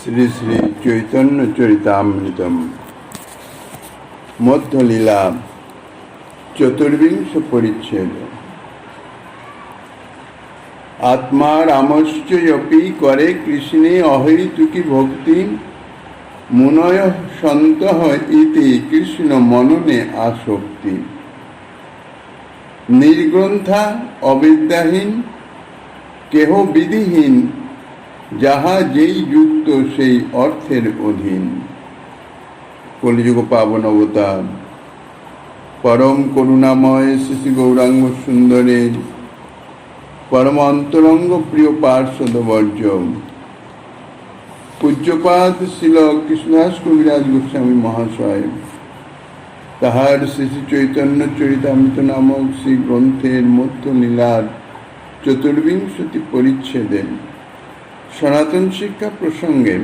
শ্রী শ্রী চৈতন্য চরিতামৃতম মধ্যলীলা চতুর্বিংশ পরিচ্ছেদ। আত্মা রামশ্চয়পি করে কৃষ্ণে অহৈতুকি ভক্তি মুনয় সন্তঃ ইতি কৃষ্ণ মননে আসক্তি। নির্গ্রন্থা অবিদ্যাহীন কেহ বিধিহীন, যাহা যেই যুক্ত সেই অর্থের অধীন। কলিযুগ পাবন অবতার পরম করুণাময় শ্রী গৌরাঙ্গ সুন্দরের পরম অন্তরঙ্গ প্রিয় পার্শ্বদবর্য পূজ্যপাদ শ্রীল কৃষ্ণদাস কবিরাজ গোস্বামী মহাশয় তাহার শ্রী শ্রী চৈতন্য চরিতামৃত নামক শ্রী গ্রন্থের মধ্যলীলার চতুর্বিংশতি পরিচ্ছেদে সনাতন শিক্ষা প্রসঙ্গে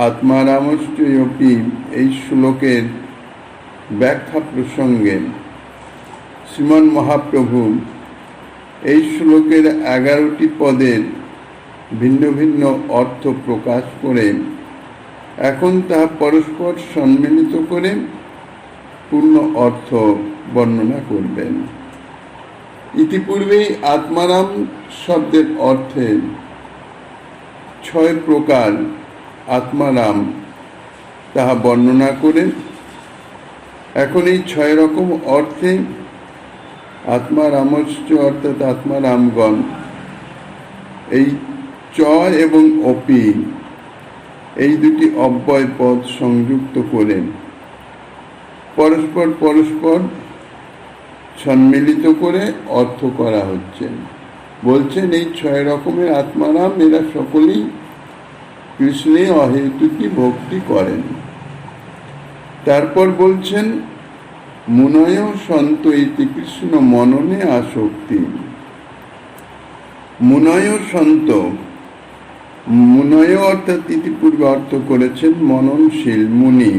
আত্মারামশ্চয়পি এই শ্লোকের ব্যাখ্যা প্রসঙ্গে শ্রীমন মহাপ্রভু এই শ্লোকের 11টি পদের ভিন্ন ভিন্ন অর্থ প্রকাশ করে এখন তাহা পরস্পর সম্মিলিত করে পূর্ণ অর্থ বর্ণনা করবেন। ইতিপূর্বেই আত্মারাম শব্দের অর্থে 6 প্রকার আত্মারাম তাহা বর্ণনা করে এখন এই 6 রকম অর্থে আত্মারামশ্চ অর্থাৎ আত্মারামগণ এই চ এবং অপি এই দুটি অব্যয় পদ সংযুক্ত করে পরস্পর পরস্পর সম্মিলিত করে অর্থ করা হচ্ছে। বলছেন এই 6 রকমের আত্মারাম এরা সকলেই কৃষ্ণে অহেতুকি ভক্তি করেন। তারপর বলছেন মুনয় সন্ত ইতি কৃষ্ণ মননে আসক্তি। মুনয় সন্ত, মুনয় অর্থাৎ ইতিপূর্বে অর্থ করেছেন মননশীল মুনি,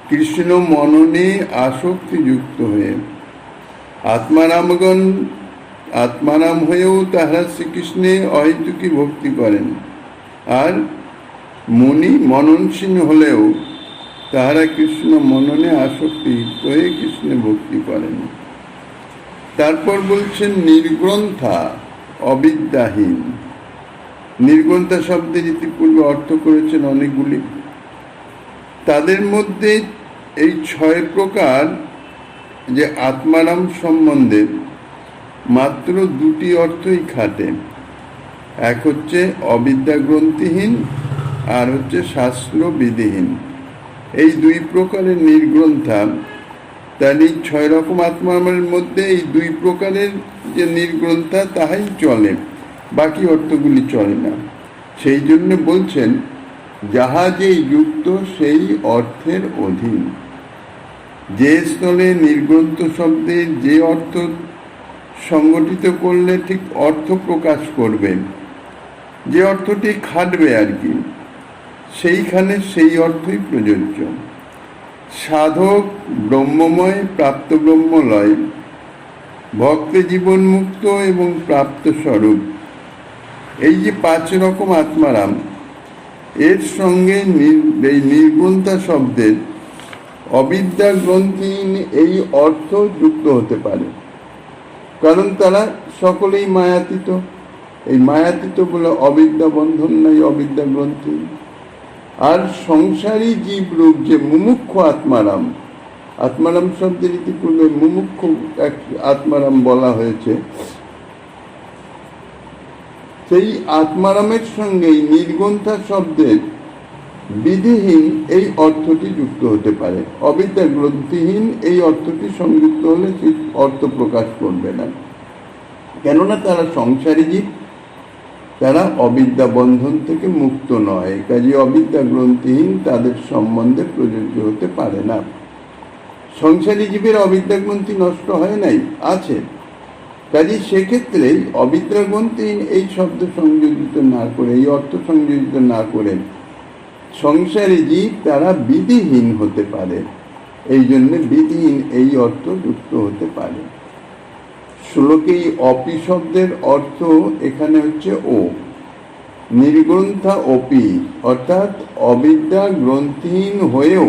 কৃষ্ণ মননে আসক্তিযুক্ত হয়ে আত্মারামগণ আত্মারাম হয়েও তাহারা শ্রীকৃষ্ণে অহেতুকি ভক্তি করেন, আর মুনি মননশীল হলেও তাহারা কৃষ্ণ মননে আসক্তি হয়ে কৃষ্ণে ভক্তি করেন। তারপর বলছেন নির্গ্রন্থা অবিদ্যাহীন। নির্গ্রন্থা শব্দের ইতিপূর্বে অর্থ করেছেন অনেকগুলি, তাদের মধ্যে এই 6 প্রকার যে আত্মারাম সম্বন্ধে মাত্র 2টি অর্থই খাটে। এক হচ্ছে অবিদ্যা গ্রন্থিহীন, আর হচ্ছে শাস্ত্র বিধিহীন। এই 2 প্রকারের নির্গ্রন্থা, তাহলে এই 6 রকম আত্মারামের মধ্যে এই 2 প্রকারের যে নির্গ্রন্থা তাহাই চলে, বাকি অর্থগুলি চলে না। সেই জন্য বলছেন যাহা যেই যুক্ত সেই অর্থের অধীন। যে স্থলে নির্গ্রন্থ শব্দের যে অর্থ সংগঠিত করলে ঠিক অর্থ প্রকাশ করবে, যে অর্থটি খাটবে আর কি, সেইখানে সেই অর্থই প্রযোজ্য। সাধক ব্রহ্মময় প্রাপ্ত ব্রহ্মলয়, ভক্তে জীবন মুক্ত এবং প্রাপ্ত স্বরূপ, এই যে 5 রকম আত্মারাম, এর সঙ্গে এই নির্গ্রন্থা শব্দের অবিদ্যা গ্রন্থিহীন এই অর্থ যুক্ত হতে পারে, কারণ তারা সকলেই মায়াতীত। এই মায়াতীত বলে অবিদ্যা বন্ধন নাই, অবিদ্যা গ্রন্থি। আর সংসারী জীবরূপ যে মুমুক্ষু আত্মারাম, আত্মারাম শব্দের ইতিপূর্বে মুমুক্ষু এক আত্মারাম বলা হয়েছে, সেই আত্মারামের সঙ্গে নির্গ্রন্থা শব্দের বিধিহীন এই অর্থটি যুক্ত হতে পারে। অবিদ্যা গ্রন্থিহীন এই অর্থটি সংযুক্ত হলে সেই অর্থ প্রকাশ করবে না, কেননা তারা সংসারী জীব, তারা অবিদ্যা বন্ধন থেকে মুক্ত নয়। কাজে অবিদ্যা গ্রন্থিহীন তাদের সম্বন্ধে প্রযোজ্য হতে পারে না। সংসারী জীবের অবিদ্যা গ্রন্থি নষ্ট হয় নাই, আছে। কাজে সেক্ষেত্রে অবিদ্যা গ্রন্থিহীন এই শব্দ সংযোজিত না করে, এই অর্থ সংযোজিত না করে সংসারী জীব তারা বিধিহীন হতে পারে, এই জন্য বিধিহীন এই অর্থ যুক্ত হতে পারে। শ্লোকে অপি শব্দের অর্থ এখানে হচ্ছে ও, নির্গ্রন্থা অপি, অর্থাৎ অবিদ্যা গ্রন্থিহীন হয়েও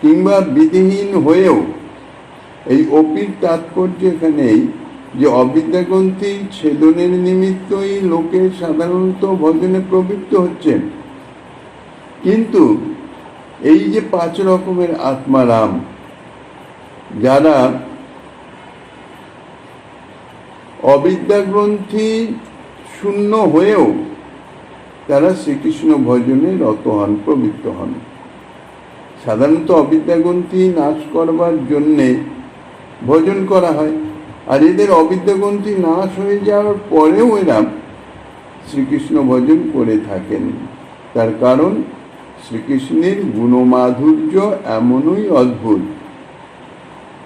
কিংবা বিধিহীন হয়েও। এই অপির তাৎপর্য এখানেই যে অবিদ্যা গ্রন্থি ছেদনের নিমিত্তই লোকে সাধারণত ভজনে প্রবৃত্ত হচ্ছে, কিন্তু এই যে 5 রকমের আত্মারাম, যারা অবিদ্যা গ্রন্থি শূন্য হয়েও তারা শ্রীকৃষ্ণ ভজনে রত হন, প্রবৃত্ত হন। সাধারণত অবিদ্যা গ্রন্থি নাশ করবার জন্যে ভজন করা হয়, আর এদের অবিদ্যা গ্রন্থি নাশ হয়ে যাওয়ার পরেও এরা শ্রীকৃষ্ণ ভজন করে থাকেন। তার কারণ শ্রীকৃষ্ণের গুণমাধুর্য এমনই অদ্ভুত,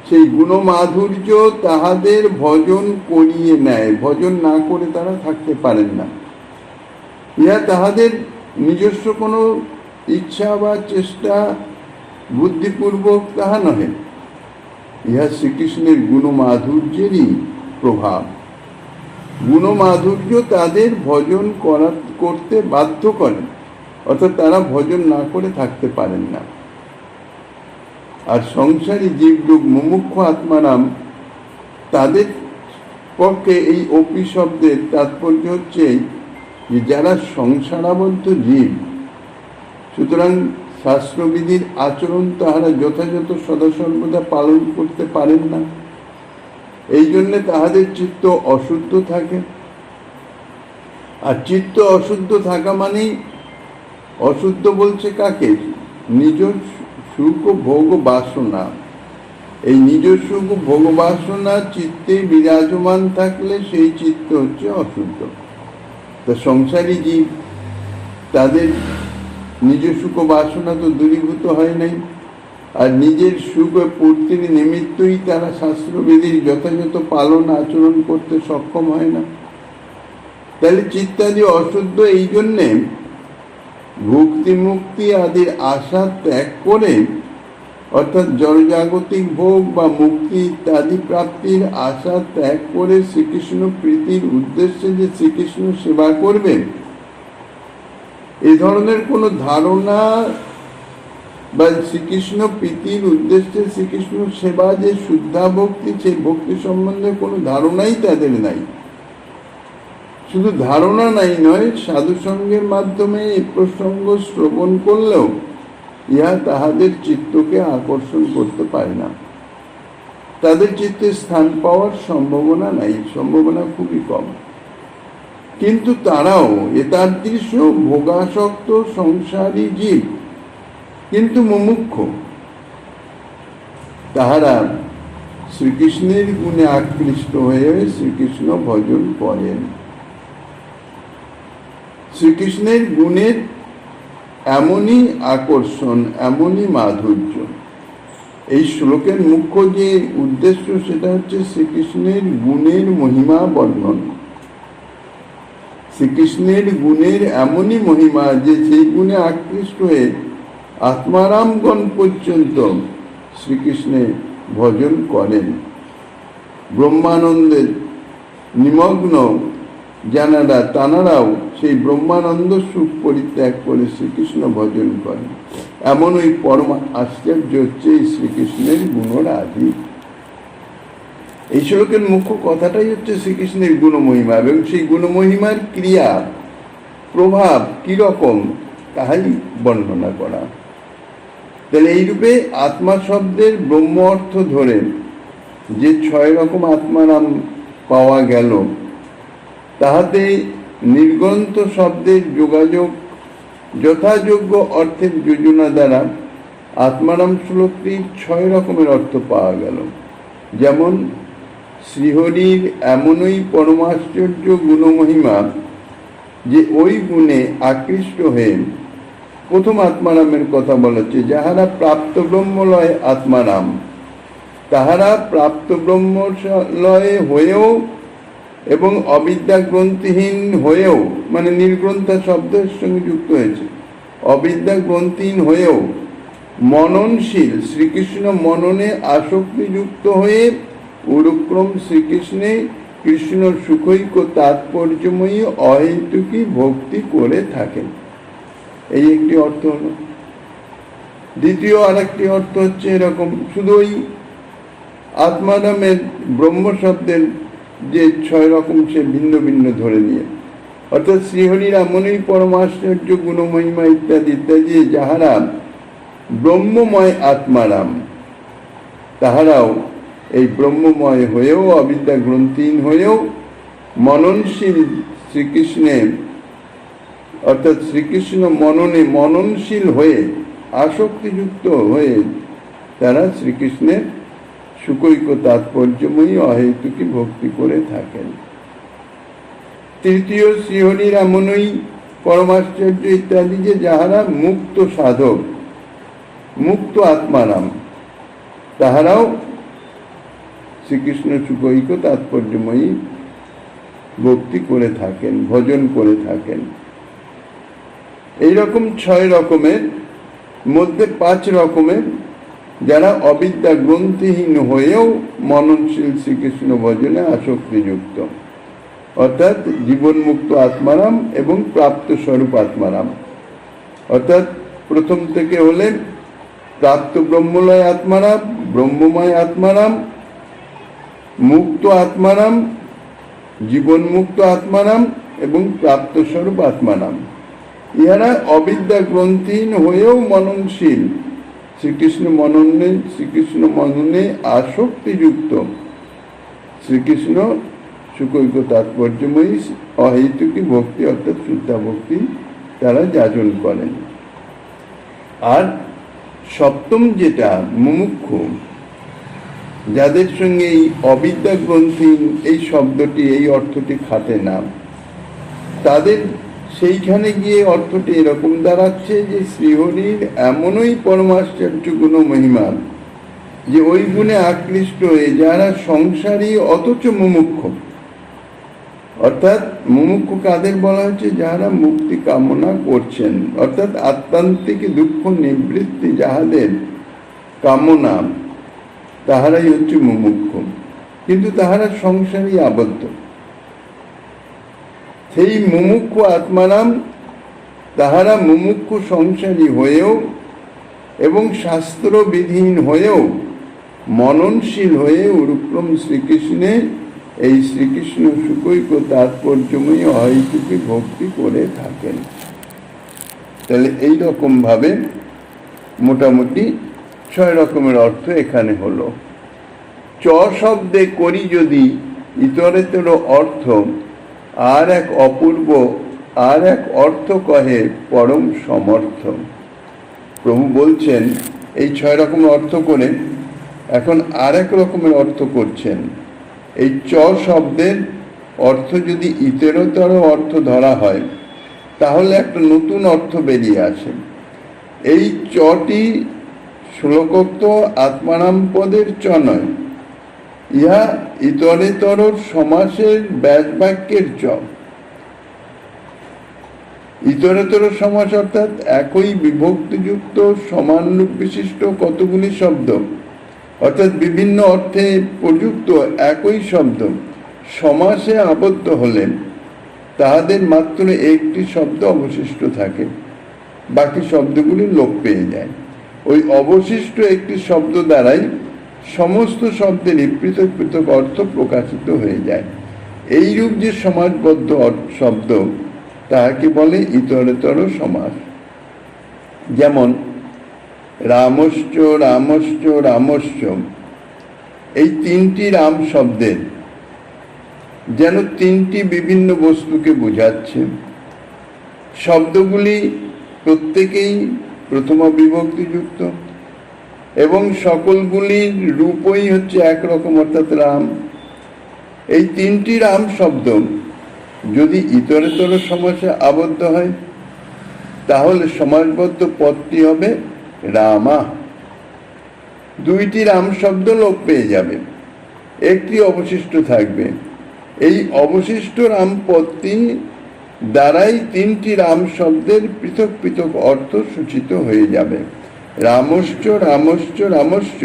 সেই গুণমাধুর্য তাহাদের ভজন করিয়ে নেয়, ভজন না করে তারা থাকতে পারেন না। ইহা তাহাদের নিজস্ব কোনো ইচ্ছা বা চেষ্টা বুদ্ধিপূর্বক তাহা নহে, ইহা শ্রীকৃষ্ণের গুণমাধুর্যেরই প্রভাব। গুণমাধুর্য তাদের ভজন করতে বাধ্য করেন, অর্থাৎ তারা ভজন না করে থাকতে পারেন না। আর সংসারী জীবরূপ মুমুক্ষু আত্মারাম, তাদের পক্ষে এই অপি শব্দের তাৎপর্য হচ্ছে যে যারা সংসারাবদ্ধ জীব, সুতরাং শাস্ত্রবিধির আচরণ তাহারা যথাযথ সদাসর্বদা পালন করতে পারেন না, এই জন্যে তাহাদের চিত্ত অশুদ্ধ থাকে। আর চিত্ত অশুদ্ধ থাকা মানেই, অশুদ্ধ বলছে কাকে? নিজ সুখ ভোগ বাসনা। এই নিজ সুখ ভোগ বাসনা চিত্তে বিরাজমান থাকলে সেই চিত্ত হচ্ছে অশুদ্ধ। তা সংসারী জীব, তাদের নিজ সুখ বাসনা তো দূরীভূত হয় নাই, আর নিজের সুখ পূর্তির নিমিত্তই তারা শাস্ত্রবিধির যথাযথ পালন আচরণ করতে সক্ষম হয় না। তাহলে চিত্তাদি অশুদ্ধ, এই জন্যে ভক্তি মুক্তি আদির আশা ত্যাগ করে, অর্থাৎ জড়জাগতিক ভোগ বা মুক্তি ইত্যাদি প্রাপ্তির আশা ত্যাগ করে শ্রীকৃষ্ণ প্রীতির উদ্দেশ্যে যে শ্রীকৃষ্ণ সেবা করবে, এই ধরনের কোনো ধারণা বা শ্রীকৃষ্ণ প্রীতির উদ্দেশ্যে শ্রীকৃষ্ণ সেবা যে শুদ্ধা ভক্তি, সেই ভক্তি সম্বন্ধে কোনো ধারণাই তাদের নাই। শুধু ধারণা নাই নয়, সাধু সঙ্গের মাধ্যমে এই প্রসঙ্গ শ্রবণ করলেও ইহা তাহাদের চিত্তকে আকর্ষণ করতে পারে না। তাদের চিত্তে স্থান পাওয়ার সম্ভাবনা নাই, সম্ভাবনা খুবই কম। কিন্তু তারাও এতাদৃশ ভোগাসক্ত সংসারী জীব, কিন্তু মুমুক্ষু, তাহারা শ্রীকৃষ্ণের গুণে আকৃষ্ট হয়ে শ্রীকৃষ্ণ ভজন করেন। শ্রীকৃষ্ণের গুণের এমনই আকর্ষণ, এমনই মাধুর্য। এই শ্লোকের মুখ্য যে উদ্দেশ্য, সেটা হচ্ছে শ্রীকৃষ্ণের গুণের মহিমা বর্ণন। শ্রীকৃষ্ণের গুণের এমনই মহিমা যে সেই গুণে আকৃষ্ট হয়ে আত্মারামগণ পর্যন্ত শ্রীকৃষ্ণের ভজন করেন। ব্রহ্মানন্দের নিমগ্ন যারা, তানারাও সেই ব্রহ্মানন্দ সুখ পরিত্যাগ করে শ্রীকৃষ্ণ ভজন করেন। এমন ওই পরম আশ্চর্য হচ্ছে এই শ্রীকৃষ্ণের গুণরাধি। এই শ্লোকের মুখ্য কথাটাই হচ্ছে শ্রীকৃষ্ণের গুণমহিমা, এবং সেই গুণমহিমার ক্রিয়া প্রভাব কিরকম তাহাই বর্ণনা করা। তাহলে এইরূপে আত্মা শব্দের ব্রহ্ম অর্থ ধরে যে 6 রকম আত্মারাম পাওয়া গেল, তাহাতে নির্গ্রন্থ শব্দের যোগাযোগ যথাযোগ্য অর্থের যোজনা দ্বারা আত্মারাম শ্লোকটির 6 রকমের অর্থ পাওয়া গেল। যেমন শ্রীহরির এমনই পরমাশ্চর্য গুণমহিমা যে ওই গুণে আকৃষ্ট হয়ে প্রথম আত্মারামের কথা বলা হচ্ছে, যাহারা প্রাপ্ত ব্রহ্মলয় আত্মারাম, তাহারা প্রাপ্ত ব্রহ্মলয়ে হয়েও এবং অবিদ্যা গ্রন্থিহীন হয়েও, মানে নির্গ্রন্থা শব্দের সঙ্গে যুক্ত হয়েছে, অবিদ্যা গ্রন্থিহীন হয়েও মননশীল, শ্রীকৃষ্ণ মননে আসক্তিযুক্ত হয়ে উরুক্রম শ্রীকৃষ্ণে কৃষ্ণ সুখৈক তাৎপর্যময়ী অহেতুকী ভক্তি করে থাকেন। এই একটি অর্থ হলো। দ্বিতীয় আরেকটি অর্থ হচ্ছে এরকম, শুধু ওই আত্মারামের ব্রহ্ম শব্দের যে 6 রকম সে ভিন্ন ভিন্ন ধরে নিয়ে, অর্থাৎ শ্রীহরির এমনই পরমাশ্চর্য গুণমহিমা ইত্যাদি ইত্যাদি যাহারা ব্রহ্মময় আত্মারাম, তাহারাও এই ব্রহ্মময় হয়েও অবিদ্যা গ্রন্থিহীন হয়েও মননশীল শ্রীকৃষ্ণের, অর্থাৎ শ্রীকৃষ্ণ মননে মননশীল হয়ে আসক্তিযুক্ত হয়ে তারা শ্রীকৃষ্ণের সুকৈক তাৎপর্যময়ী অহেতুকী ভক্তি করে থাকেন। তৃতীয়, শ্রীহরির এমনই পরমাশ্চর্য ইত্যাদি যে যাহারা মুক্ত সাধক, মুক্ত আত্মারাম, তাহারাও শ্রীকৃষ্ণ সুকৈক তাৎপর্যময়ী ভক্তি করে থাকেন, ভজন করে থাকেন। এইরকম 6 রকমের মধ্যে 5 রকমের যারা অবিদ্যা গ্রন্থিহীন হয়েও মননশীল শ্রীকৃষ্ণ ভজনে আসক্তিযুক্ত, অর্থাৎ জীবনমুক্ত আত্মারাম এবং প্রাপ্ত স্বরূপ আত্মারাম। অর্থাৎ প্রথম থেকে হলে প্রাপ্ত ব্রহ্মলয় আত্মারাম, ব্রহ্মময় আত্মারাম, মুক্ত আত্মারাম, জীবনমুক্ত আত্মারাম এবং প্রাপ্ত স্বরূপ আত্মারাম। ইহারা অবিদ্যা গ্রন্থিহীন হয়েও মননশীল, শ্রীকৃষ্ণ মননে আসক্তিযুক্ত, শ্রীকৃষ্ণ সুকৈক তাৎপর্যময়ী অহেতুকী ভক্তি অর্থাৎ শুদ্ধা ভক্তি তারা যাজন করেন। আর সপ্তম যেটা মুমুক্ষু, যাদের সঙ্গে এই অবিদ্যা গ্রন্থিহীন এই শব্দটি, এই অর্থটি খাটে না, তাদের সেইখানে গিয়ে অর্থটি এরকম দাঁড়াচ্ছে যে শ্রীহরির এমনই পরমাশ্চর্য গুণ মহিমা যে ওই গুণে আকৃষ্ট হয়ে যারা সংসারী অথচ মুমুক্ষ, অর্থাৎ মুমুক্ষ কাদের বলা হচ্ছে? যারা মুক্তি কামনা করছেন, অর্থাৎ আত্মান্তিক দুঃখ নিবৃত্তি যাহাদের কামনা, তাহারাই হচ্ছে মুমুক্ষ, কিন্তু তাহারা সংসারী আবদ্ধ। সেই মুমুক্ষ আত্মারাম, তাহারা মুমুক্ষ সংসারী হয়েও এবং শাস্ত্র বিধিহীন হয়েও মননশীল হয়ে উরুক্রম শ্রীকৃষ্ণে এই শ্রীকৃষ্ণ সুকৈক তাৎপর্যময়ী অহেতুকী ভক্তি করে থাকেন। তাহলে এই রকম ভাবে মোটামুটি 6 রকমের অর্থ এখানে হলো। চ শব্দে করি যদি ইতরেতর অর্থ, আর এক অপূর্ব আর এক অর্থ কহে পরম সমর্থ। প্রভু বলছেন এই 6 রকম অর্থ করে এখন আর এক রকমের অর্থ করছেন। এই চ শব্দের অর্থ যদি ইতরতর অর্থ ধরা হয় তাহলে একটা নতুন অর্থ বেরিয়ে আসে। এই চটি শ্লোকোক্ত আত্মারাম পদের চ নয়, ইহা ইতরেতর সমাসের ব্যাসবাক্যের চ। ইতরেতর সমাস অর্থাৎ একই বিভক্তিযুক্ত সমান রূপ বিশিষ্ট কতগুলি শব্দ, অর্থাৎ বিভিন্ন অর্থে প্রযুক্ত একই শব্দ সমাসে আবদ্ধ হলে তাহাদের মাত্র একটি শব্দ অবশিষ্ট থাকে, বাকি শব্দগুলি লোপ পেয়ে যায়। ওই অবশিষ্ট একটি শব্দ দ্বারাই সমস্ত শব্দেরই পৃথক পৃথক অর্থ প্রকাশিত হয়ে যায়। এইরূপ যে সমাসবদ্ধ শব্দ তাহাকে বলে ইতরেতর সমাস। যেমন রামশ্চ রামশ্চ রামশ্চ, এই 3টি রাম শব্দের যেন 3টি বিভিন্ন বস্তুকে বোঝাচ্ছে। শব্দগুলি প্রত্যেকেই প্রথমা বিভক্তিযুক্ত এবং সকলগুলির রূপই হচ্ছে একরকম, অর্থাৎ রাম। এই 3টি রাম শব্দ যদি ইতরেতর সমাসে আবদ্ধ হয় তাহলে সমাসবদ্ধ পদটি হবে রামা। 2টি রাম শব্দ লোপ পেয়ে যাবে, একটি অবশিষ্ট থাকবে। এই অবশিষ্ট রাম পদটি দ্বারাই 3টি রাম শব্দের পৃথক পৃথক অর্থ সূচিত হয়ে যাবে। রামশ্চ রামশ্চ রামশ্চ,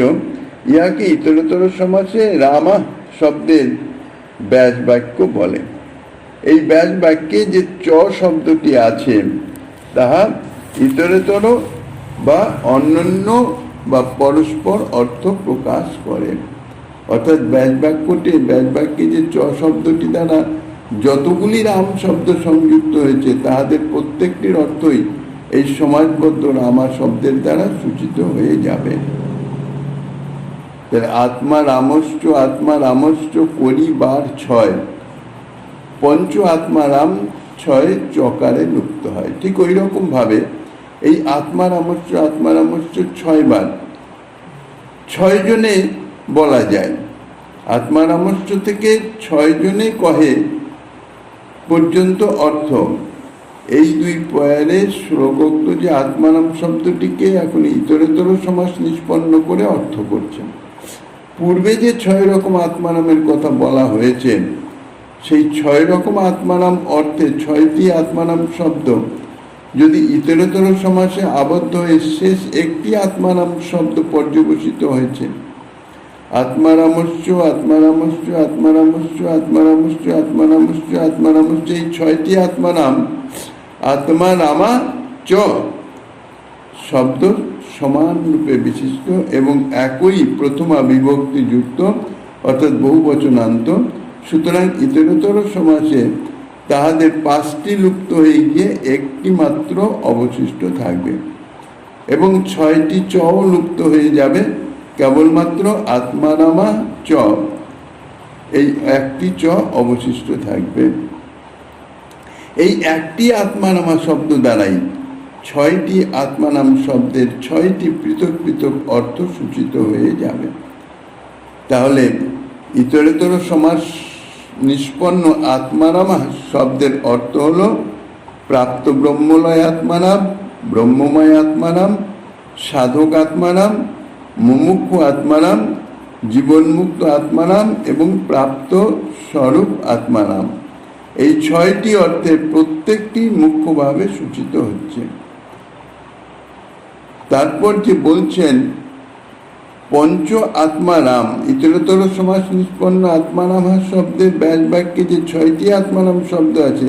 ইহাকে ইতরতর সমাসে রামা শব্দের ব্যাস বাক্য বলে। এই ব্যাস বাক্যে যে চ শব্দটি আছে তাহা ইতরেতর বা অন্যান্য বা পরস্পর অর্থ প্রকাশ করে। অর্থাৎ ব্যাস বাক্যে যে চ শব্দটি দ্বারা যতগুলি রাম শব্দ সংযুক্ত হয়েছে তাহাদের প্রত্যেকটির অর্থই এই সমাজবদ্ধ রামা শব্দের দ্বারা সূচিত হয়ে যাবে। আত্মা রামশ্চ করিবার ছয়, পঞ্চ আত্মা রাম ছয় চকারে লুপ্ত হয়। ঠিক ওই রকম ভাবে এই আত্মা রামশ্চ 6 বার 6 জনে বলা যায়। আত্মা রামশ্চ থেকে 6 জনে কহে পর্যন্ত অর্থ এই 2 পয়ারে শ্লোকোক্ত যে আত্মারাম শব্দটিকে এখন ইতরেতর সমাস নিষ্পন্ন করে অর্থ করছেন। পূর্বে যে 6 রকম আত্মারামের কথা বলা হয়েছে সেই 6 রকম আত্মারাম অর্থে 6টি আত্মারাম শব্দ যদি ইতরেতর সমাসে আবদ্ধ হয়ে শেষ একটি আত্মারাম শব্দ পর্যবসিত হয়েছে। আত্মারামশ্চ এই 6টি আত্মারাম আত্মারামা চ শব্দ সমান রূপে বিশিষ্ট এবং একই প্রথমা বিভক্তি যুক্ত অর্থাৎ বহুবচনান্ত। সুতরাং ইতরেতর সমাসে তাহাদের 5টি লুপ্ত হয়ে গিয়ে একটি মাত্র অবশিষ্ট থাকবে এবং 6টি চও লুপ্ত হয়ে যাবে, কেবলমাত্র আত্মারামা চ এই একটি চ অবশিষ্ট থাকবে। এই একটি আত্মানামা শব্দ দ্বারাই 6টি আত্মানাম শব্দের 6টি পৃথক পৃথক অর্থ সূচিত হয়ে যাবে। তাহলে ইতরেতর সমাস নিষ্পন্ন আত্মারামা শব্দের অর্থ হল প্রাপ্ত ব্রহ্মলয় আত্মারাম, ব্রহ্মময় আত্মারাম, সাধক আত্মারাম, মুমুক্ষু আত্মারাম, জীবনমুক্ত আত্মারাম এবং প্রাপ্ত স্বরূপ আত্মারাম। এই 6টি অর্থের প্রত্যেকটি মুখ্যভাবে সূচিত হচ্ছে। তারপর যে বলছেন পঞ্চ আত্মারাম, ইতরেতর সমাস নিষ্পন্ন আত্মারাম শব্দের ব্যাস বাক্যে যে 6টি আত্মারাম শব্দ আছে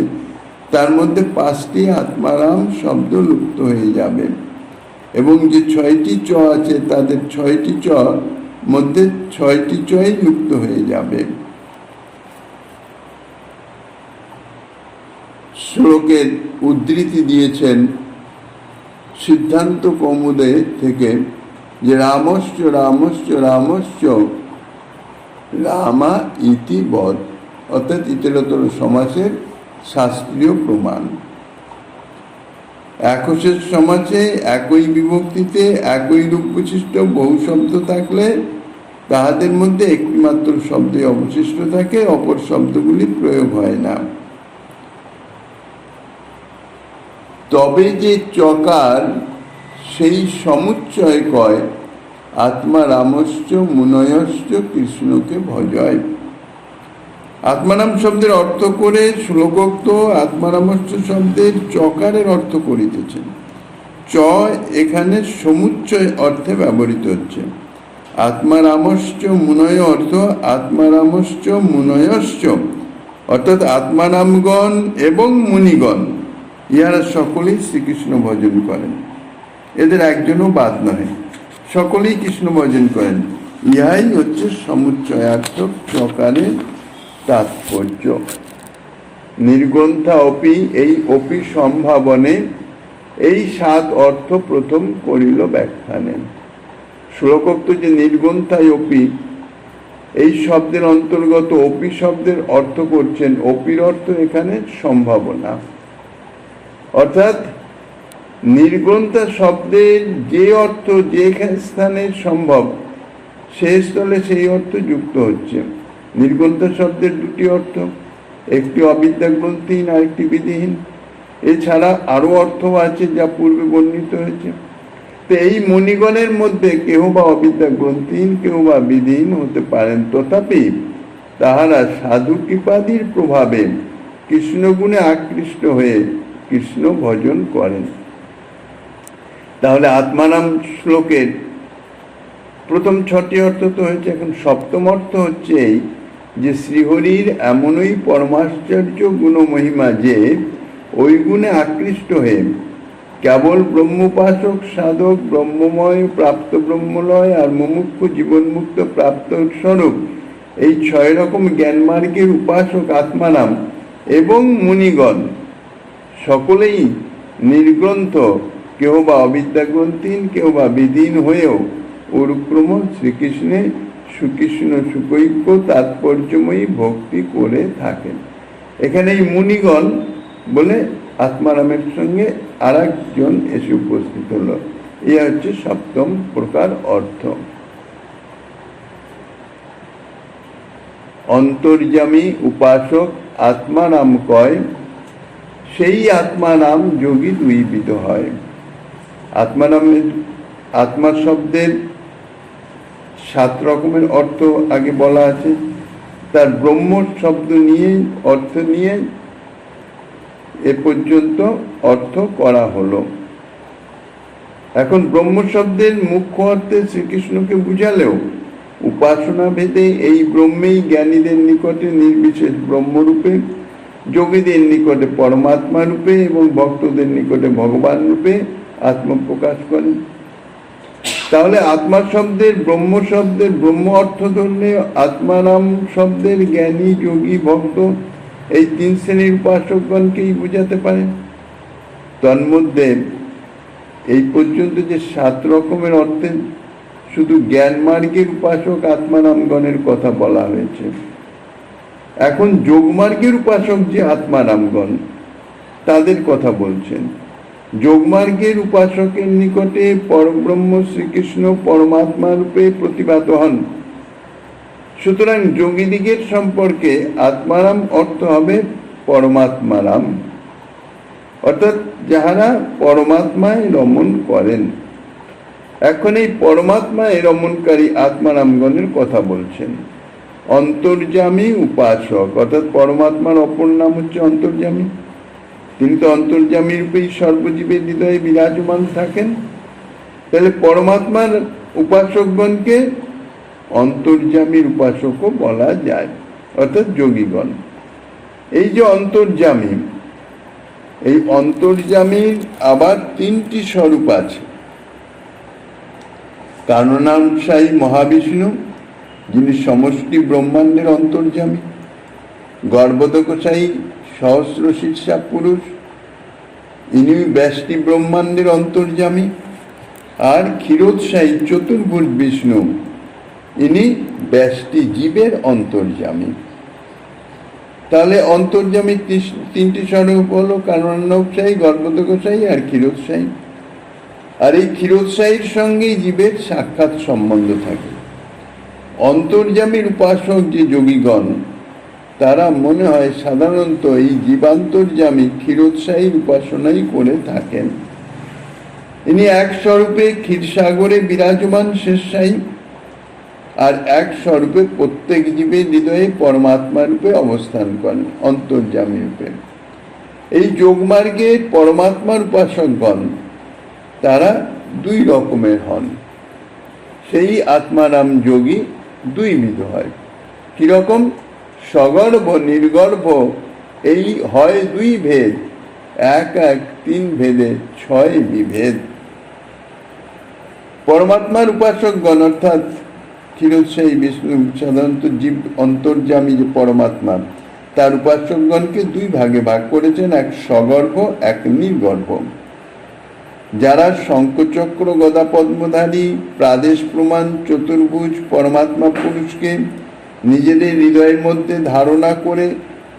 তার মধ্যে 5টি আত্মারাম শব্দ লুপ্ত হয়ে যাবে এবং যে 6টি চ আছে তাদের 6টি চ মধ্যে 6টি চই লুপ্ত হয়ে যাবে। শ্লোকের উদ্ধৃতি দিয়েছেন সিদ্ধান্ত কৌমুদে থেকে যে রামশ্চ রামা ইতি বদ, অর্থাৎ ইতরেতর সমাসের শাস্ত্রীয় প্রমাণ। একশেষ সমাসে একই বিভক্তিতে একই রূপ বিশিষ্ট বহু শব্দ থাকলে তাহাদের মধ্যে একটিমাত্র শব্দই অবশিষ্ট থাকে, অপর শব্দগুলি প্রয়োগ হয় না। তবে যে চকার সেই সমুচ্চয় কয় আত্মা রামশ্চ মুনয়শ্চ কৃষ্ণকে ভজয়। আত্মারাম শব্দের অর্থ করে শ্লোকোক্ত আত্মারামশ্চ শব্দের চকারের অর্থ করিতেছেন। চ এখানে সমুচ্চয় অর্থে ব্যবহৃত হচ্ছে। আত্মারামশ্চ মুনয় অর্থ আত্মারামশ্চ মুনয়শ্চ, অর্থাৎ আত্মারামগণ এবং মুনিগণ ইহারা সকলেই শ্রীকৃষ্ণ ভজন করেন, এদের একজনও বাদ নয়, সকলেই কৃষ্ণ ভজন করেন। ইহাই হচ্ছে সমুচ্চয়ার্থক চকারের তাৎপর্য। নির্গ্রন্থা অপি, এই অপি সম্ভাবনে এই 7 অর্থ প্রথম করিল ব্যাখ্যানে। শ্লোকোক্ত যে নির্গ্রন্থায় অপি এই শব্দের অন্তর্গত অপি শব্দের অর্থ করছেন, অপির অর্থ এখানে সম্ভাবনা, অর্থাৎ নির্গ্রন্থা শব্দের যে অর্থ যে স্থানে সম্ভব সে স্থলে সেই অর্থ যুক্ত হচ্ছে। নির্গ্রন্থা শব্দের 2টি অর্থ, একটি অবিদ্যা গ্রন্থহীন আর একটি বিধিহীন। এছাড়া আরো অর্থ আছে যা পূর্বে বর্ণিত হয়েছে। তো এই মণিগণের মধ্যে কেহ বা অবিদ্যা গ্রন্থহীন কেউ বা বিধিহীন হতে পারেন, তথাপি তাহারা সাধু কৃপাদির প্রভাবে কৃষ্ণগুণে আকৃষ্ট হয়ে কৃষ্ণ ভজন করেন। তাহলে আত্মারাম শ্লোকের প্রথম 6টি অর্থ তো হয়েছে, এখন 7ম অর্থ হচ্ছে এই যে শ্রীহরির এমনই পরমাশ্চর্য গুণমহিমা যে ওই গুণে আকৃষ্ট হয়ে কেবল ব্রহ্মোপাসক সাধক ব্রহ্মময় প্রাপ্ত ব্রহ্মলয় আর মুমুক্ষু জীবনমুক্ত প্রাপ্ত স্বরূপ এই 6 রকম জ্ঞানমার্গের উপাসক আত্মারাম এবং মুনিগণ সকলেই নির্গ্রন্থ, কেউ বা অবিদ্যাগ্রন্থীন, কেউ বা বিধীন হয়েও অনুক্রম শ্রীকৃষ্ণে সুকৃষ্ণ সুকৈক্য তাৎপর্যময়ী ভক্তি করে থাকেন। এখানে এই মুনিগণ বলে আত্মারামের সঙ্গে আর একজন এসে উপস্থিত হলো। এই হচ্ছে সপ্তম প্রকার অর্থ। অন্তর্যামী উপাসক আত্মারাম কয়, সেই আত্মারাম যোগী দুইবিধ হয়। আত্মারামের আত্মা শব্দের 7 রকমের অর্থ আগে বলা আছে। তার ব্রহ্ম শব্দ নিয়ে অর্থ নিয়ে এ পর্যন্ত অর্থ করা হলো। এখন ব্রহ্ম শব্দের মুখ্য অর্থে শ্রীকৃষ্ণকে বুঝালেও উপাসনা ভেদে এই ব্রহ্মেই জ্ঞানীদের নিকটে নির্বিশেষ ব্রহ্মরূপে, যোগীদের নিকটে পরমাত্মা রূপে এবং ভক্তদের নিকটে ভগবান রূপে আত্মপ্রকাশ করেন। তাহলে আত্মা শব্দের ব্রহ্ম ব্রহ্ম অর্থ ধরলে আত্মারাম শব্দের জ্ঞানী যোগী ভক্ত এই 3 শ্রেণীর উপাসকগণকেই বুঝাতে পারে। তন্মধ্যে এই পর্যন্ত যে 7 রকমের অর্থে শুধু জ্ঞান মার্গের উপাসক আত্মারামগণের কথা বলা হয়েছে। এখন যোগমার্গের উপাসক যে আত্মারামগণ তাদের কথা বলছেন। যোগমার্গের উপাসকের নিকটে পরব্রহ্ম শ্রীকৃষ্ণ পরমাত্মা রূপে প্রতিভাত হন। সুতরাং যোগীদিগের সম্পর্কে আত্মারাম অর্থ হবে পরমাত্মারাম, অর্থাৎ যাহারা পরমাত্মায় রমণ করেন। এখন এই পরমাত্মায় রমণকারী আত্মারামগণের কথা বলছেন। অন্তর্যামী উপাসক, অর্থাৎ পরমাত্মার অপর নাম হচ্ছে অন্তর্যামী। তিনি তো অন্তর্যামী রূপেই সর্বজীবের হৃদয়ে বিরাজমান থাকেন। তাহলে পরমাত্মার উপাসকগণকে অন্তর্যামীর উপাসকও বলা যায়, অর্থাৎ যোগীগণ। এই যে অন্তর্যামী, এই অন্তর্যামীর আবার 3টি স্বরূপ আছে। কারণাংশায়ী মহাবিষ্ণু, যিনি সমষ্টি ব্রহ্মাণ্ডের অন্তর্যামী। গর্ভোদকশায়ী সহস্র শীর্ষা পুরুষ, ইনি ব্যষ্টি ব্রহ্মাণ্ডের অন্তর্যামী। আর ক্ষীরোৎসাহী চতুর্ভুজ বিষ্ণু, ইনি ব্যষ্টি জীবের অন্তর্যামী। তাহলে অন্তর্যামী 3টি স্বরূপ হলো কারণাংশায়ী, গর্ভোদকশায়ী আর ক্ষীরোৎসাহী। আর এই ক্ষীরোৎসাহীর সঙ্গেই জীবের সাক্ষাৎ সম্বন্ধ থাকে। অন্তর্যামীর উপাসক যে যোগীগণ, তারা মনে হয় সাধারণত এই জীবান্তর্যামী ক্ষীরোৎসাহীর উপাসনাই করে থাকেন। ইনি এক স্বরূপে ক্ষীরসাগরে বিরাজমান শেষশাহী, আর এক স্বরূপে প্রত্যেক জীবের হৃদয়ে পরমাত্মা রূপে অবস্থান করেন অন্তর্যামী রূপে। এই যোগমার্গের পরমাত্মার উপাসকগণ তারা 2 রকমের হন। সেই আত্মারাম যোগী 2 বিধ হয়। কিরকম? সগর্ভ নির্গর্ভ এই হয় 2 ভেদ, 1-1-3 ভেদে 6 বিভেদ। পরমাত্মার উপাসকগণ অর্থাৎ ক্ষীরোৎসাহী বিষ্ণু, সাধারণত জীব অন্তর্যামী যে পরমাত্মা, তার উপাসকগণকে 2 ভাগে ভাগ করেছেন, এক সগর্ভ, এক নির্গর্ভ। যারা শঙ্খচক্র গদা পদ্মধারী প্রাদেশ প্রমাণ চতুর্ভুজ পরমাত্মা পুরুষকে নিজেদের হৃদয়ের মধ্যে ধারণা করে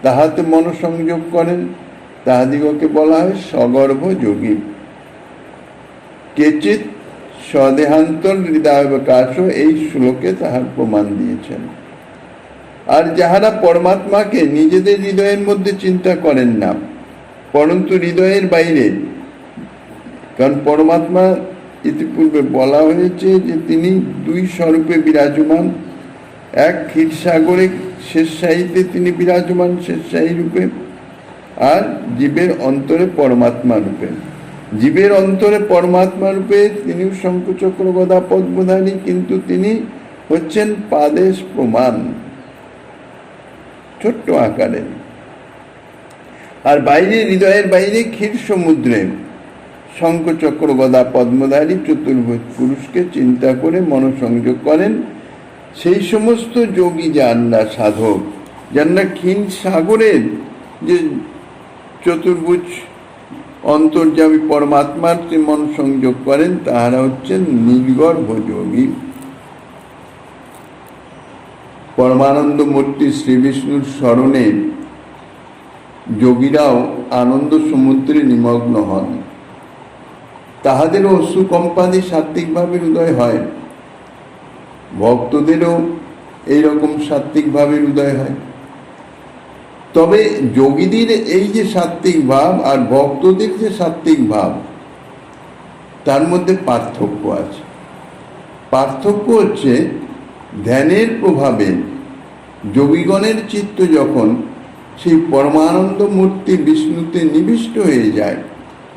তাহাতে মনোসংযোগ করেন, তাহাদিগকে বলা হয় সগর্ভ যোগী। কেচিৎ স্বদেহান্তর হৃদয়াবকাশ এই শ্লোকে তাহার প্রমাণ দিয়েছেন। আর যাহারা পরমাত্মাকে নিজেদের হৃদয়ের মধ্যে চিন্তা করেন না, পরন্তু হৃদয়ের বাইরে, কারণ পরমাত্মা ইতিপূর্বে বলা হয়েছে যে তিনি 2 স্বরূপে বিরাজমান। এক ক্ষীরসাগরে শেষশাহীতে তিনি বিরাজমান শেষশাহী রূপে, আর জীবের অন্তরে পরমাত্মা রূপে। জীবের অন্তরে পরমাত্মা রূপে তিনিও শঙ্খচক্র গদা পদ্মধারী, কিন্তু তিনি হচ্ছেন পাদেশ প্রমাণ। ছোট্ট আকারের। আর বাইরে, হৃদয়ের বাইরে ক্ষীর সমুদ্রে শঙ্খচক্র গদা পদ্মধারী চতুর্ভুজ পুরুষকে চিন্তা করে মনোসংযোগ করেন সেই সমস্ত যোগী যারা সাধক, যারা ক্ষীণ সাগরের যে চতুর্ভুজ অন্তর্যামী পরমাত্মার মনোসংযোগ করেন, তাহারা হচ্ছেন নির্গর্ভ যোগী। পরমানন্দ মূর্তি শ্রী বিষ্ণুর স্মরণে যোগীরাও আনন্দ সমুদ্রে নিমগ্ন হন। তাহাদেরও অশ্রুকম্পাদি সাত্ত্বিক ভাবের উদয় হয়, ভক্তদেরও এইরকম সাত্ত্বিক ভাবের উদয় হয়। তবে যোগীদের এই যে সাত্ত্বিক ভাব আর ভক্তদের যে সাত্ত্বিক ভাব, তার মধ্যে পার্থক্য আছে। পার্থক্য হচ্ছে ধ্যানের প্রভাবে যোগীগণের চিত্ত যখন সেই পরমানন্দ মূর্তি বিষ্ণুতে নিবিষ্ট হয়ে যায়,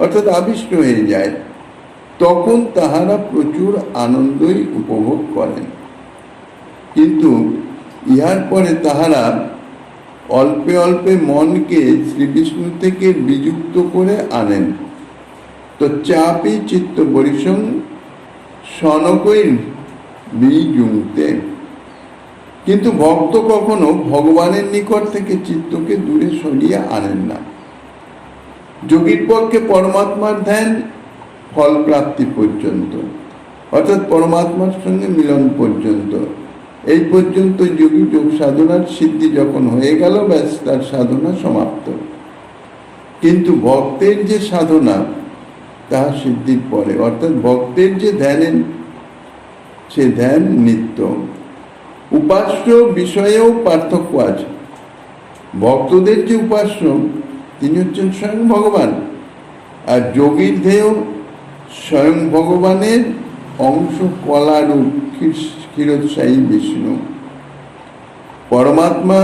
অর্থাৎ আবিষ্ট হয়ে যায়, তখন তাহারা প্রচুর আনন্দই উপভোগ করেন। কিন্তু ইহার পরে তাহারা অল্পে অল্পে মনকে শ্রীবিষ্ণু থেকে বিযুক্ত করে আনেন। তো চাপি চিত্ত পরিসং সনকৈর বিযুক্তে। কিন্তু ভক্ত কখনো ভগবানের নিকট থেকে চিত্তকে দূরে সরিয়ে আনেন না। যোগীর পক্ষে পরমাত্মার ধ্যান ফল প্রাপ্তি পর্যন্ত, অর্থাৎ পরমাত্মার সঙ্গে মিলন পর্যন্ত, এই পর্যন্ত যোগী যোগ সাধনার সিদ্ধি যখন হয়ে গেল, ব্যাস তার সাধনা সমাপ্ত। কিন্তু ভক্তের যে সাধনা, তাহা সিদ্ধির পরে, অর্থাৎ ভক্তের যে ধ্যানের, সে ধ্যান নিত্য। উপাস্য বিষয়েও পার্থক্য আছে। ভক্তদের যে উপাস্য, তিনি হচ্ছেন স্বয়ং ভগবান, আর যোগীর ধ্যেয় স্বয়ং ভগবানের অংশ কলারূপ ক্ষীরোৎসাহী বিষ্ণু। পরমাত্মা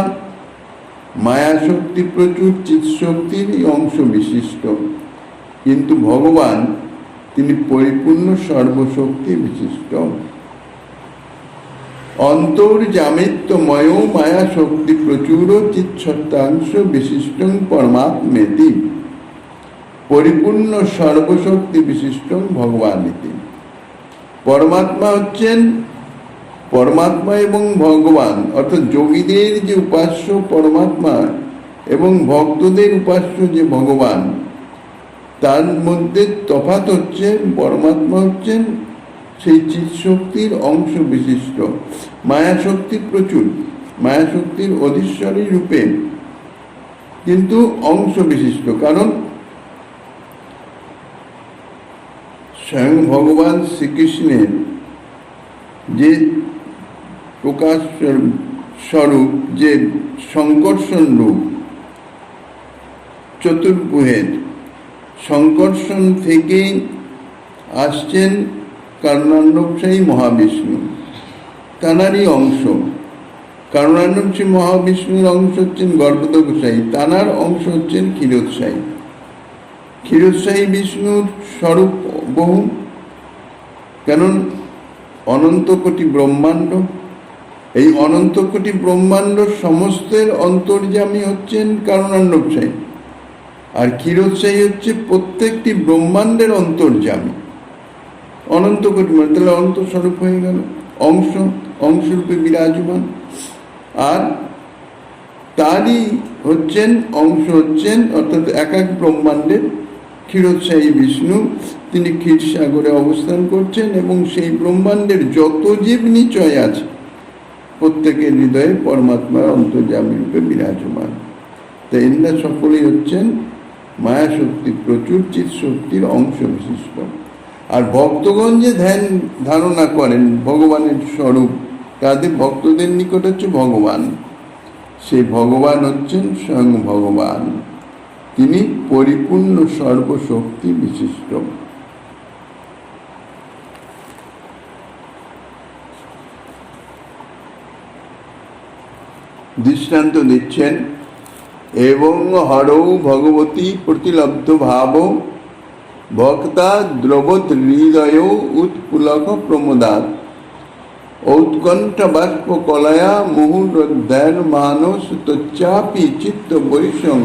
মায়াশক্তি প্রচুর চিৎশক্তির অংশ বিশিষ্ট, কিন্তু ভগবান তিনি পরিপূর্ণ সর্বশক্তি বিশিষ্ট। অন্তর্যামিত্বময় মায়া শক্তি প্রচুর চিৎসত্তাংশ বিশিষ্ট পরমাত্মেতি পরিপূর্ণ সর্বশক্তি বিশিষ্ট ভগবান ইতি। পরমাত্মা হচ্ছেন, পরমাত্মা এবং ভগবান, অর্থাৎ যোগীদের যে উপাস্য পরমাত্মা এবং ভক্তদের উপাস্য যে ভগবান, তার মধ্যে তফাৎ হচ্ছে পরমাত্মা হচ্ছেন সেই চিৎশক্তির অংশ বিশিষ্ট, মায়াশক্তি প্রচুর, মায়াশক্তির অধীশ্বরী রূপে, কিন্তু অংশ বিশিষ্ট। কারণ স্বয়ং ভগবান শ্রীকৃষ্ণের যে প্রকাশ স্বরূপ, যে সংকর্ষণ রূপ চতুর্ভুজের, সংকর্ষণ থেকে আসছেন কারণান্নবসায়ী মহাবিষ্ণু, তানারই অংশ। কারণান্নবসায়ী মহাবিষ্ণুর অংশ হচ্ছেন গর্ভদগোসায়ী, তানার অংশ হচ্ছেন ক্ষীরোৎসাহী। ক্ষীরোৎসাহী বিষ্ণুর স্বরূপ বহু, কারণ অনন্ত কোটি ব্রহ্মাণ্ড, এই অনন্ত কোটি ব্রহ্মাণ্ড সমস্তের অন্তর্যামী হচ্ছেন কারণান্নবসায়ী, আর ক্ষীরোৎসাহী হচ্ছে প্রত্যেকটি ব্রহ্মাণ্ডের অন্তর্যামী। অনন্ত কোটি মানে তাহলে অনন্ত স্বরূপ হয়ে গেল, অংশ, অংশরূপে বিরাজমান। আর তারই হচ্ছেন অংশ হচ্ছেন, অর্থাৎ এক এক ব্রহ্মাণ্ডের ক্ষীরোৎসাহী বিষ্ণু, তিনি ক্ষীরসাগরে অবস্থান করছেন এবং সেই ব্রহ্মাণ্ডের যত জীব নিচয় আছে প্রত্যেকের হৃদয়ে পরমাত্মার অন্তর্যামী রূপে বিরাজমান। তাই এরা সকলেই হচ্ছেন মায়াশক্তি প্রচুর চিৎশক্তির অংশ বিশিষ্ট। আর ভক্তগণ যে ধ্যান ধারণা করেন ভগবানের স্বরূপ, তাদের ভক্তদের নিকট হচ্ছে ভগবান, সেই ভগবান হচ্ছেন স্বয়ং ভগবান, তিনি পরিপূর্ণ সর্বশক্তি বিশিষ্ট। দৃষ্টান্ত দিচ্ছেন, এবং হরৌ ভগবতী প্রতিলব্ধ ভাব ভক্তা দ্রবত হৃদয় উৎপুলক প্রমোদাত ঔৎকণ্ঠা বাষ্প কলয়া মুহুর্ধ্যান মানস তচ্চাপি চিত্ত বৈষম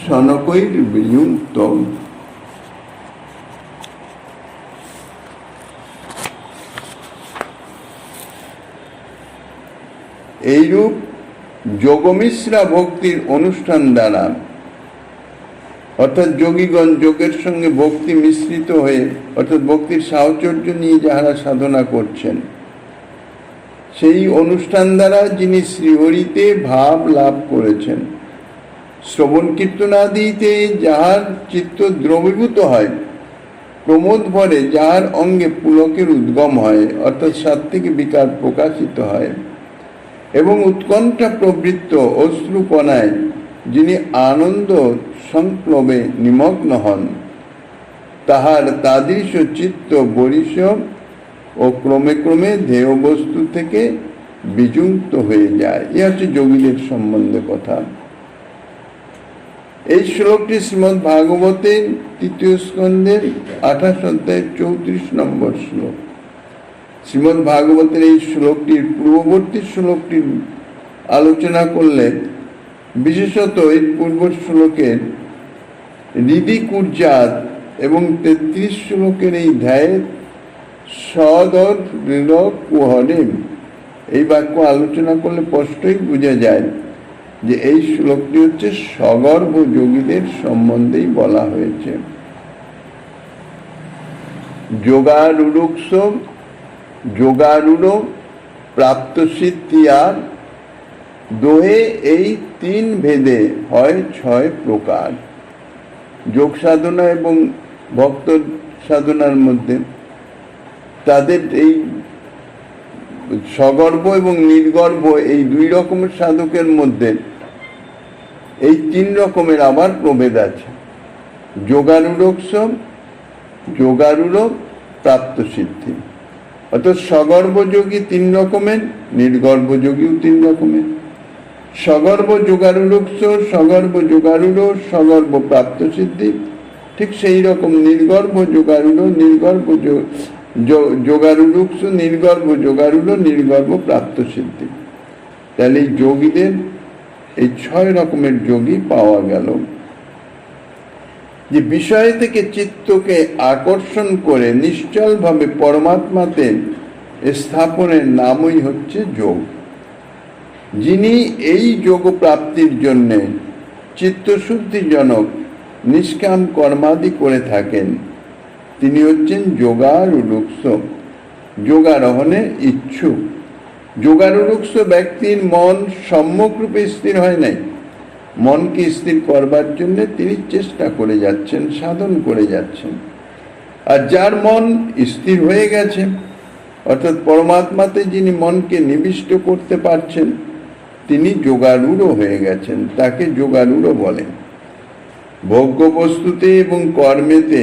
সনকৈর বিযুক্ত। এইরূপ যোগমিশ্রা ভক্তির অনুষ্ঠান দ্বারা, অর্থাৎ যোগীগণ যোগের সঙ্গে ভক্তি মিশ্রিত হয়ে, অর্থাৎ ভক্তির সাহচর্য নিয়ে যাহারা সাধনা করছেন, সেই অনুষ্ঠান দ্বারা যিনি শ্রীহরিতে ভাব লাভ করেছেন, শ্রবণ কীর্তনাদিতে যাহার চিত্ত দ্রবীভূত হয়, প্রমোদ ভরে যাহার অঙ্গে পুলকের উদ্গম হয়, অর্থাৎ সাত্ত্বিক বিকার প্রকাশিত হয়, এবং উৎকণ্ঠা প্রবৃত্ত অশ্রুপনায় যিনি আনন্দ সংপ্লবে নিমগ্ন হন, তাহার তাদৃশ চিত্ত বরিশ ও ক্রমে ক্রমে ধ্যেয় বস্তু থেকে বিযুক্ত হয়ে যায়। এ হচ্ছে যোগীদের সম্বন্ধে কথা। এই শ্লোকটি শ্রীমদ্ ভাগবতের ৩য় স্কন্ধের ২৮ অধ্যায়ের ৩৪ নম্বর শ্লোক। শ্রীমদ্ ভাগবতের এই শ্লোকটির পূর্ববর্তী শ্লোকটির আলোচনা করলে, বিশেষত এই পূর্ব শ্লোকের হৃদি কুর্জাত এবং ৩৩ শ্লোকের এই ধ্যায় সদর কুহরে, এই বাক্য আলোচনা করলে স্পষ্টই বোঝা যায় যে এই শ্লোকটি হচ্ছে সগর্ভ যোগীদের সম্বন্ধেই বলা হয়েছে। যোগারূঢ় যোগারূঢ় প্রাপ্ত সিদ্ধিয়ার দোহে এই ৩ ভেদে হয় ৬ প্রকার। যোগ সাধনা এবং ভক্ত সাধনার মধ্যে তাদের এই সগর্ভ এবং নির্গর্ভ এই ২ রকমের সাধকের মধ্যে এই ৩ রকমের আবার প্রভেদ আছে। যোগারূঢ় প্রাপ্ত সিদ্ধি, অর্থাৎ সগর্ভ যোগী ৩ রকমের, নির্গর্ভ যোগীও ৩ রকমের। সগর্ভ যোগারূঢ়, সগর্ভ যোগারূঢ়, সগর্ভ প্রাপ্ত সিদ্ধি। ঠিক সেই রকম নির্গর্ভ যোগারূঢ়, নির্গর্ভ যোগারূঢ়, নির্গর্ভ যোগারূঢ়, নির্গর্ভ প্রাপ্ত সিদ্ধি। তাহলে এই যোগীদের এই ৬ রকমের যোগী পাওয়া গেল। যে বিষয় থেকে চিত্তকে আকর্ষণ করে নিশ্চলভাবে পরমাত্মাতে স্থাপনের নামই হচ্ছে যোগ। যিনি এই যোগ প্রাপ্তির জন্য চিত্তশুদ্ধিজনক নিষ্কাম কর্মাদি করে থাকেন, তিনি হচ্ছেন যোগারূঢ়, যোগারোহণে ইচ্ছুক। যোগারূঢ় ব্যক্তির মন সম্যকরূপে স্থির হয় নাই। মনকে স্থির করবার জন্য তিনি চেষ্টা করে যাচ্ছেন, সাধন করে যাচ্ছেন। আর যার মন স্থির হয়ে গেছে, অর্থাৎ পরমাত্মাতে যিনি মনকে নিবিষ্ট করতে পারছেন, তিনি যোগারূঢ় হয়ে গেছেন, তাকে যোগারূঢ় বলেন। ভোগ্য বস্তুতে এবং কর্মেতে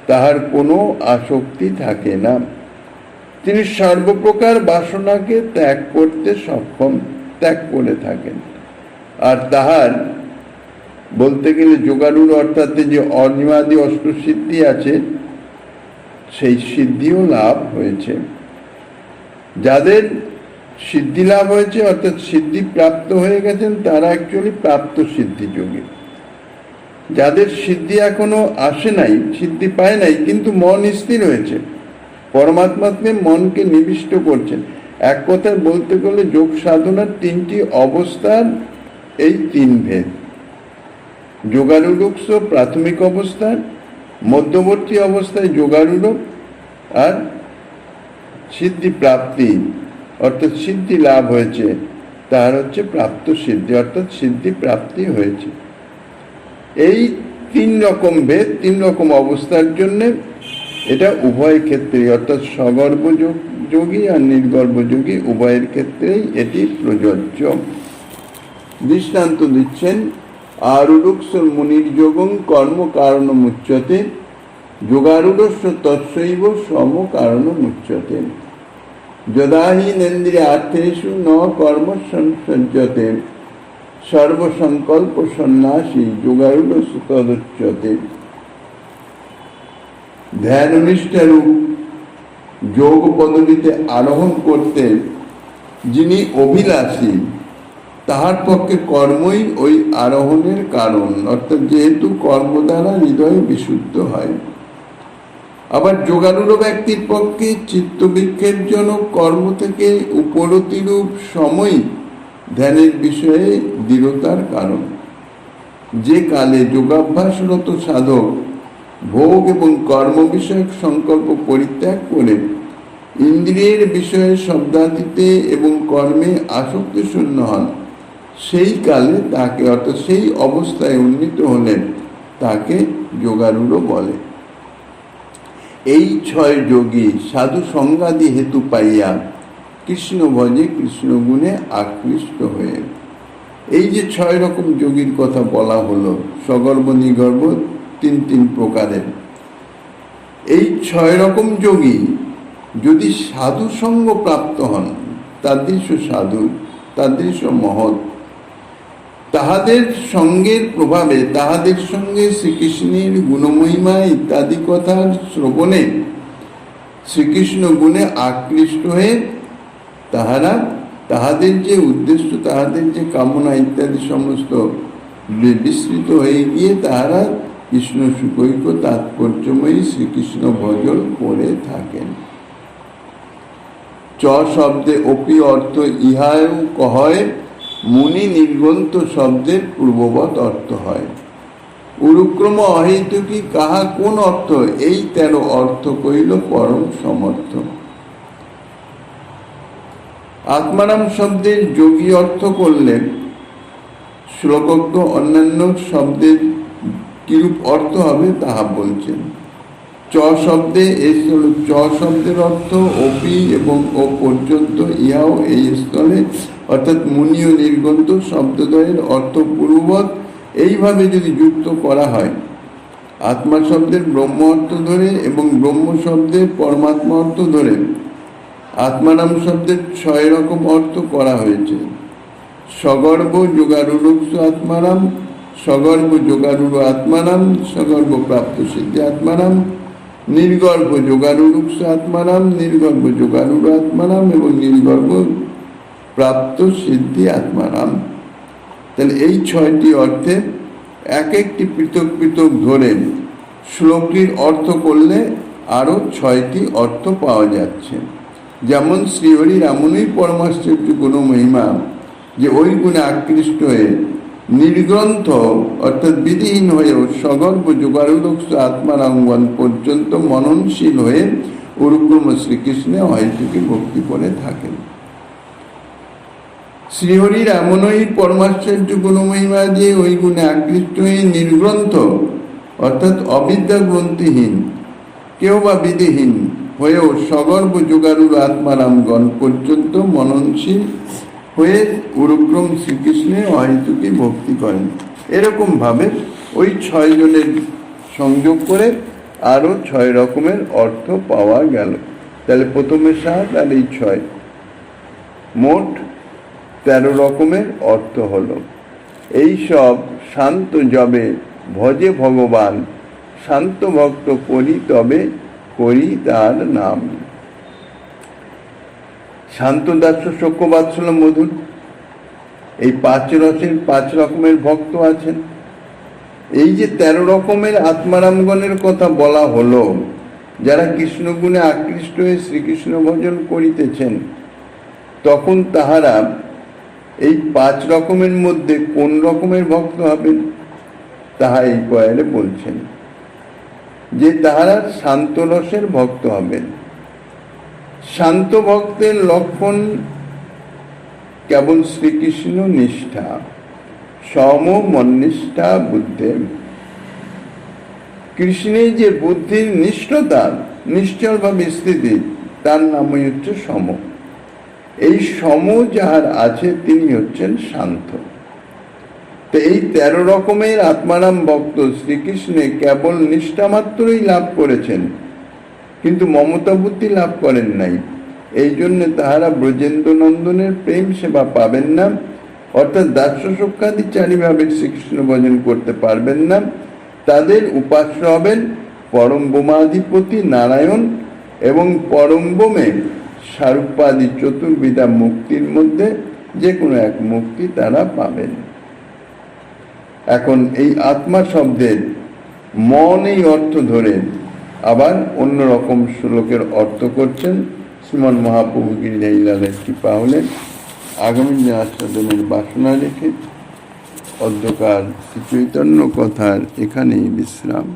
তাহার কোনো আসক্তি থাকে না। তিনি সর্বপ্রকার বাসনাকে ত্যাগ করতে সক্ষম, ত্যাগ করে থাকেন। আর তাহার বলতে গেলে যোগারূঢ় অর্থাৎ যে অনিমাদি অষ্টসিদ্ধি আছে, সেই সিদ্ধিও লাভ হয়েছে। যাদের সিদ্ধি লাভ হয়েছে, অর্থাৎ সিদ্ধি প্রাপ্ত হয়ে গেছেন, তারা অ্যাকচুয়ালি প্রাপ্ত সিদ্ধি যোগী। যাদের সিদ্ধি এখনো আসে নাই, সিদ্ধি পায় নাই, কিন্তু মন স্থির হয়েছে, পরমাত্মাতে মনকে নিবিষ্ট করছেন। এক কথায় বলতে গেলে যোগ সাধনার ৩টি অবস্থার এই ৩ ভেদ। যোগারূঢ় প্রাথমিক অবস্থার, মধ্যবর্তী অবস্থায় যোগারূঢ়, আর সিদ্ধি প্রাপ্তি অর্থাৎ সিদ্ধি লাভ হয়েছে তার হচ্ছে প্রাপ্ত সিদ্ধি, অর্থাৎ সিদ্ধি প্রাপ্তি হয়েছে। এই ৩ রকম ভেদ, ৩ রকম অবস্থার জন্য এটা উভয় ক্ষেত্রেই, অর্থাৎ সগর্ভ যোগী আর নির্গর্ভ যোগী উভয়ের ক্ষেত্রেই এটি প্রযোজ্য। দৃষ্টান্ত দিচ্ছেন, আরূঢ় মুনির যোগং কর্ম কারণমুচ্যতে, যোগারূঢ় তৎসৈব সম কারণমুচ্যতে। যদা হি নেন্দ্রিয়ার্থেষু ন কর্ম সংসজ্জতে, সর্বসংকল্প সন্ন্যাসী যোগারূঢ় তদুচ্যতে। ধ্যাননিষ্ঠারূপ যোগ পদবীতে আরোহণ করতে যিনি অভিলাষী, তাহার পক্ষে কর্মই ওই আরোহণের কারণ, অর্থাৎ যেহেতু কর্ম দ্বারা হৃদয় বিশুদ্ধ হয়। আবার যোগারূঢ় ব্যক্তির পক্ষে চিত্তবিক্ষেপজনক কর্ম থেকে উপরতিরূপ সময় ধ্যানের বিষয়ে দৃঢ়তার কারণ। যে কালে যোগাভ্যাসরত সাধক ভোগ এবং কর্ম বিষয়ক সংকল্প পরিত্যাগ করে ইন্দ্রিয়ের বিষয়ে শব্দাদিতে এবং কর্মে আসক্তি শূন্য হন, সেই কালে তাকে, অর্থাৎ সেই অবস্থায় উন্নীত হলেন, তাকে যোগারূঢ় বলে। এই ছয় যোগী সাধু সঙ্গাদি হেতু পাইয়া কৃষ্ণ ভজে, কৃষ্ণ গুণে আকৃষ্ট হয়ে। এই যে ছয় রকম যোগীর কথা বলা হলো, সগর্ভ নিগর্ভ তিন প্রকারের, এই ছয় রকম যোগী যদি সাধু সঙ্গ প্রাপ্ত হন, তাদৃশ সাধু, তাদৃশ মহৎ, তাহাদের সঙ্গের প্রভাবে, তাহাদের সঙ্গে শ্রীকৃষ্ণের গুণমহিমা ইত্যাদি কথার শ্রবণে শ্রীকৃষ্ণ গুণে আকৃষ্ট হয়ে তাহারা তাহাদের যে উদ্দেশ্য, তাহাদের যে কামনা ইত্যাদি সমস্ত বিস্তৃত হয়ে গিয়ে তাহারা কৃষ্ণ সুকৈক তাৎপর্যময়ী শ্রীকৃষ্ণ ভজন করে থাকেন। চ শব্দে অপি অর্থ ইহাও কহয়, মুনি নির্গন্ত শব্দের পূর্ববৎ অর্থ হয়। উরুক্রম অহেতুকি কাহা কোন অর্থ, এই 13 অর্থ কইল পরম সমর্থ। আত্মারাম শব্দের যোগী অর্থ করলে শ্লোকোক্ত অন্যান্য শব্দের কিরূপ অর্থ হবে তাহা বলছেন। চ শব্দে, এই চ শব্দের অর্থ অপি এবং ও পর্যন্ত, ইহাও এই স্থলে, অর্থাৎ মুনি ও নির্গন্ত শব্দদ্বয়ের অর্থ পূর্ববৎ এইভাবে যদি যুক্ত করা হয়, আত্মা শব্দের ব্রহ্ম অর্থ ধরে এবং ব্রহ্ম শব্দের পরমাত্মা অর্থ ধরে আত্মারাম শব্দের 6 রকম অর্থ করা হয়েছে। সগর্ভ যোগারূঢ় আত্মারাম, সগর্ভ যোগারূঢ় আত্মারাম, সগর্ভ প্রাপ্ত সিদ্ধি আত্মারাম, নির্গর্ভ যোগারূঢ় আত্মারাম, নির্গর্ভ যোগারূঢ় আত্মারাম এবং নির্গর্ভ প্রাপ্ত সিদ্ধি আত্মারাম। তাহলে এই 6টি অর্থে এক একটি পৃথক পৃথক ধরে শ্লোকটির অর্থ করলে আরো 6টি অর্থ পাওয়া যাচ্ছে। যেমন শ্রীহরির এমনই পরমাশ্চর্য গুণ মহিমা যে ওই গুণে আকৃষ্ট হয়ে নির্গ্রন্থ অর্থাৎ বিধিহীন হয়েও সগর্ভ যোগারূঢ় আত্মারাঙ্গন পর্যন্ত মননশীল হয়ে উরুক্রম শ্রীকৃষ্ণে অহেতুকি ভক্তি করে থাকেন। শ্রীহরির এমনই পরমাশ্চর্য গুণমহিমা যে ওই গুণে আকৃষ্ট হয়ে নির্গ্রন্থ অর্থাৎ অবিদ্যা গ্রন্থিহীন কেউ বা বিধিহীন হয়েও সগর্ভ যোগারূঢ় আত্মারামগণ পর্যন্ত মননশীল হয়ে উরুক্রম শ্রীকৃষ্ণে অহেতুকি ভক্তি করেন। এরকম ভাবে ওই 6 জনের সংযোগ করে আরো 6 রকমের অর্থ পাওয়া গেল। তাহলে প্রথমে 7 আর এই 6, মোট 13 রকমের অর্থ হলো। এই সব শান্ত যবে ভজে ভগবান, শান্ত ভক্ত করি তবে করি তার নাম। শান্ত দাস্য সখ্য বাৎসল্য মধুর, এই 5 রসের 5 রকমের ভক্ত আছেন। এই যে 13 রকমের আত্মারামগণের কথা বলা হলো, যারা কৃষ্ণগুণে আকৃষ্ট হয়ে শ্রীকৃষ্ণ ভজন করিতেছেন, তখন তাহারা এই 5 রকমের মধ্যে কোন রকমের ভক্ত হবেন তাহা এই পয়ারে বলছেন যে তাহারা শান্ত রসের ভক্ত হবেন। শান্ত ভক্তের লক্ষণ কেবল শ্রীকৃষ্ণ নিষ্ঠা, সম মন্নিষ্ঠা বুদ্ধে। কৃষ্ণের যে বুদ্ধির নিষ্ঠতা, নিশ্চলভাবে স্থিতি, তার নামই হচ্ছে সম। এই সম যাহার আছে তিনি হচ্ছেন শান্ত। তো এই 13 রকমের আত্মারাম ভক্ত শ্রীকৃষ্ণে কেবল নিষ্ঠা মাত্রই লাভ করেছেন, কিন্তু মমতা বুদ্ধি লাভ করেন নাই। এই জন্য তাহারা ব্রজেন্দ্র নন্দনের প্রেম সেবা পাবেন না, অর্থাৎ দাস্য সখ্যাদি চারিভাবে শ্রীকৃষ্ণ ভজন করতে পারবেন না। তাদের উপাস্য হবেন পরম বোমাধিপতি নারায়ণ এবং পরমব্রহ্মে স্বরূপাদি চতুর্বিধা মুক্তির মধ্যে যে কোনো এক মুক্তি তারা পাবেন। এখন এই আত্মা শব্দের মন এই অর্থ ধরে আবার অন্যরকম শ্লোকের অর্থ করছেন শ্রীমন মহাপ্রভু গিরিধারী লালের কৃপা হলে। আগামী দিন আস্বাদনের বাসনা রেখে অধ্যকার শ্রী চৈতন্য কথার এখানেই বিশ্রাম।